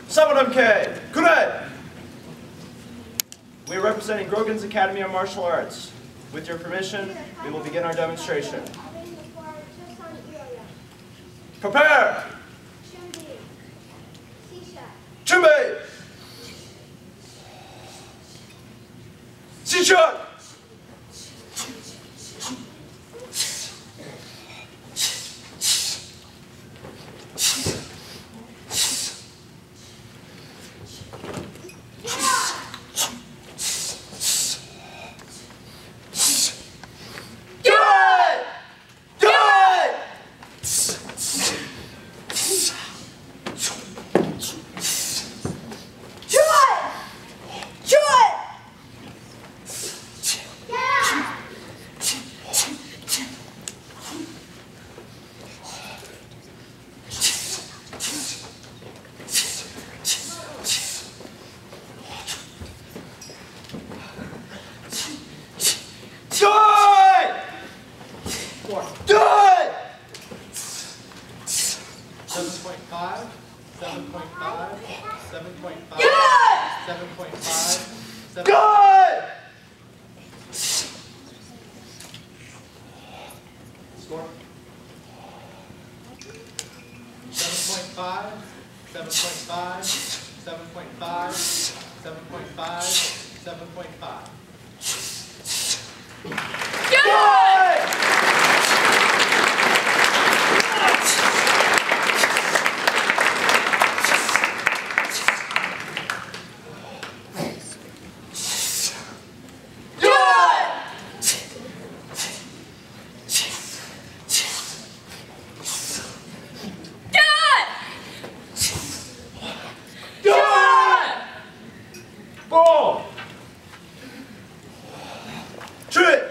7MK, good! We are representing Grogan's Academy of Martial Arts. With your permission, we will begin our demonstration. Prepare! 준비! 시작! Do it! 7.5, 7.5, 7.5, 7.5, 7.5. Good! Score. 7.5, 7.5, 7.5, 7.5, 7.5. Good! Ball! Trick!